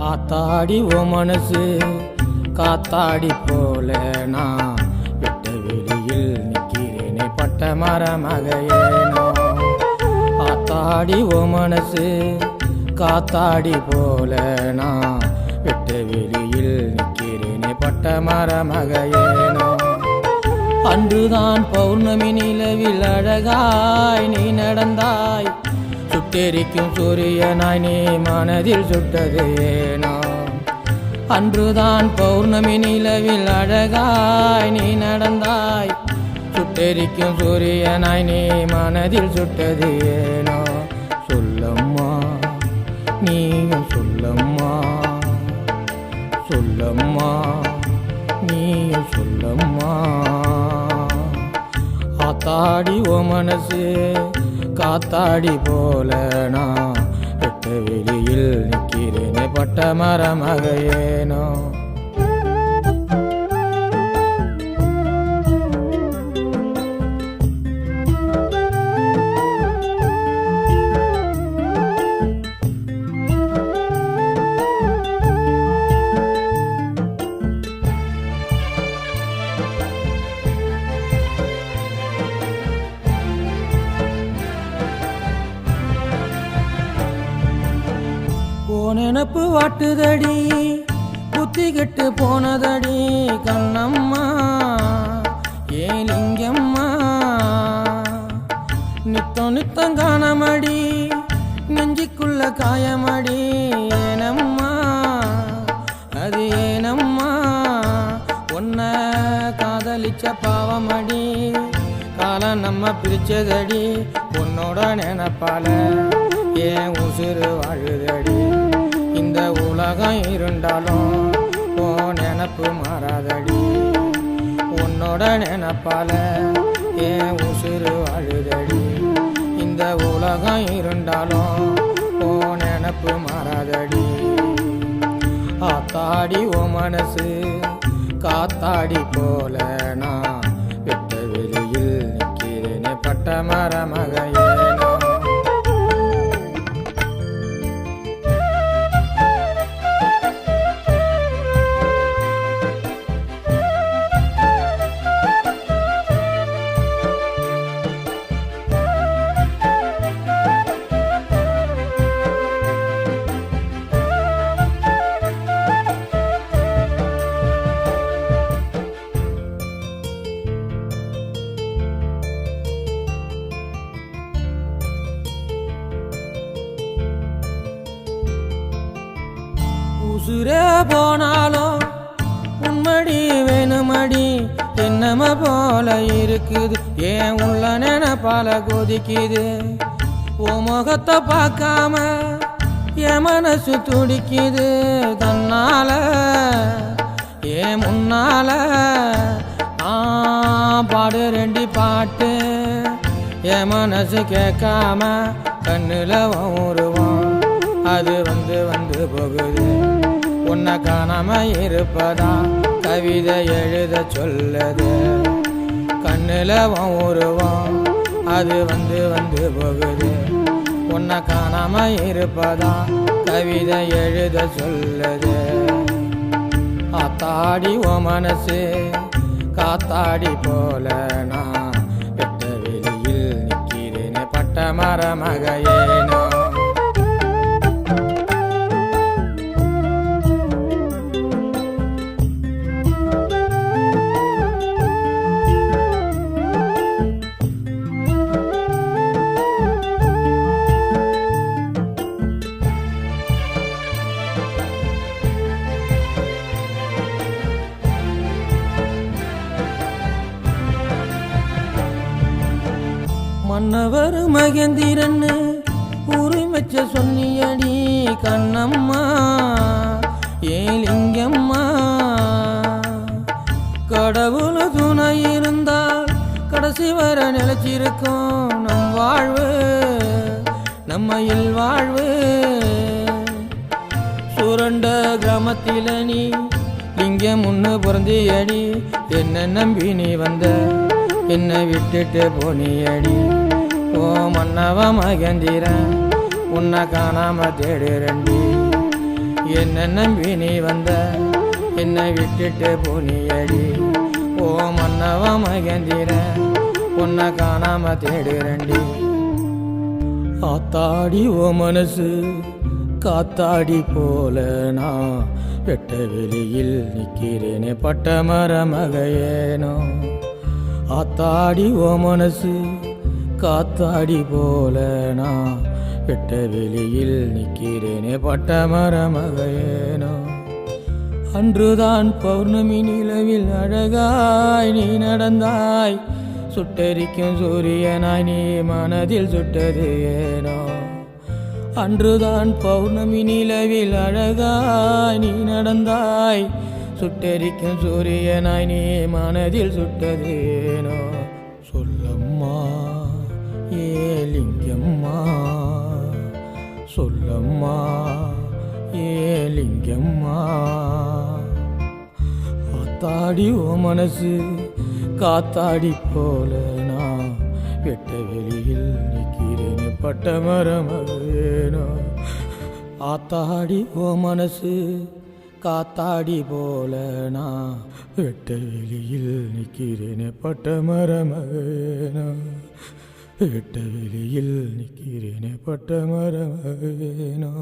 ஆத்தாடி ஓ மனசு காத்தாடி போல நான் வெட்ட வெளியில் நிற்கிறேனே பட்ட மரமகையேனோ. ஆத்தாடி ஓ மனசு காத்தாடி போல நான் வெட்ட வெளியில் நிற்கிறேனே பட்ட மரமகையேனோ. அன்றுதான் பௌர்ணமி நிலவில் அழகாய் நீ நடந்தாய், சுட்டெரிக்கும் சூரியனாய் நீ மனதில் சுட்டது ஏனோ. அன்றுதான் பௌர்ணமி நிலவில் அழகாய் நீ நடந்தாய், சுட்டெரிக்கும் சூரியனாய் நீ மனதில் சுட்டது ஏனோ. சொல்லம்மா நீயும் சொல்லம்மா, சொல்லம்மா நீயும் சொல்லம்மா. ஆத்தாடி ஓ மனசு காத்தாடி போல நான் வெட்ட வெளியில் நிற்கிறேனே பட்ட மரமகையேனோ. நினப்பு வாட்டுதடி புத்தி கெட்டு போனதடி கண்ணம்மா ஏலிங்கம்மா. நித்தம் நித்தம் காணமடி நெஞ்சிக்குள்ள காயமடி ஏனம்மா அது ஏனம்மா. உன்னை காதலிச்ச பாவமடி காலம் நம்ம பிரிச்சதடி, உன்னோட நினப்பால ஏன் உசுறு வாழுதடி. இந்த உலகம் இருந்தாலும் ஓ நினப்பு மாறாதடி, உன்னோட நினப்பால ஏன் உசுறு வாழுதடி. இந்த உலகம் இருந்தாலும் ஓ நினப்பு மாறாதடி. ஆத்தாடி ஓ மனசு காத்தாடி போல நான் வெட்ட வெளியில் நிற்கிறேனே பட்ட மரமகையேனோ. உசுரே போனாலும் உன்மடி வேணுமடி, என்னம போல இருக்குது ஏன் உள்ள நினைப்பால கொதிக்குது. ஓ முகத்தை பார்க்காம என் மனசு துடிக்குது தன்னால ஏன் முன்னால. பாடு ரெண்டி பாட்டு என் மனசு கேட்காம கண்ணுல உருவான் அது வந்து வந்து போகுது. உன்னை காணாம இருப்பதா கவிதை எழுத சொல்லுது. கண்ணுல உருவம் அது வந்து வந்து போகுது. உன்னை காணாம இருப்பதா கவிதை எழுத சொல்லுது. ஆத்தாடி ஓ மனசு காத்தாடி போல நான் வெட்ட வெளியில் நிற்கிறேனே பட்ட மரமகையேனோ. மன்னவர் மகேந்திரன்னு உரிமைச்ச சொன்னியடி கண்ணம்மா ஏன் லிங்கம்மா கடவுள் துணை இருந்தால் கடைசி வர நிலைச்சிருக்கும் நம் வாழ்வு நம்மையில் வாழ்வு சுரண்ட கிராமத்தில நீ லிங்கம் முன்னு பிறந்தியடி என்ன நம்பி நீ வந்த என்னை விட்டுட்டு போனியடி ஓ மன்னவ மகந்திரன் உன்னை காணாம தேடுறண்டி என்ன நம்பி நீ வந்த என்னை விட்டுட்டு போனியடி ஓ மன்னவ மகந்திரன் உன்னை காணாம தேடுறண்டி ஆத்தாடி ஓ மனசு காத்தாடி போல நான் வெட்ட வெளியில் நிற்கிறேனே பட்ட மரமகையேனோ ஆத்தாடி ஓ மனசு காத்தாடி போல நான் வெட்ட வெளியில் நிற்கிறேனே பட்ட மரமகையேனோ அன்றுதான் பௌர்ணமி நிலவில் அழகாய் நீ நடந்தாய் சுட்டெரிக்கும் சூரியனாய் நீ மனதில் சுட்டது ஏனோ அன்றுதான் பௌர்ணமி நிலவில் அழகாய் நீ நடந்தாய் சுட்டெரிக்கும் சூரியனாய் நீ மனதில் சுட்டது ஏனோ சொல்லம்மா ஏ லிங்கம்மா சொல்லம்மா ஏ லிங்கம்மா ஆத்தாடி ஓ மனசு காத்தாடி போல நான் வெட்ட வெளியில் நிற்கிறேன் பட்ட மரமகேனோ ஆத்தாடி ஓ மனசு காத்தாடி போல நான் வெட்ட வெளியில் நிற்கிறேன் பட்ட மரமகேனோ வெட்ட வெளியில் நிற்கிறேன் பட்ட மரமகேனோ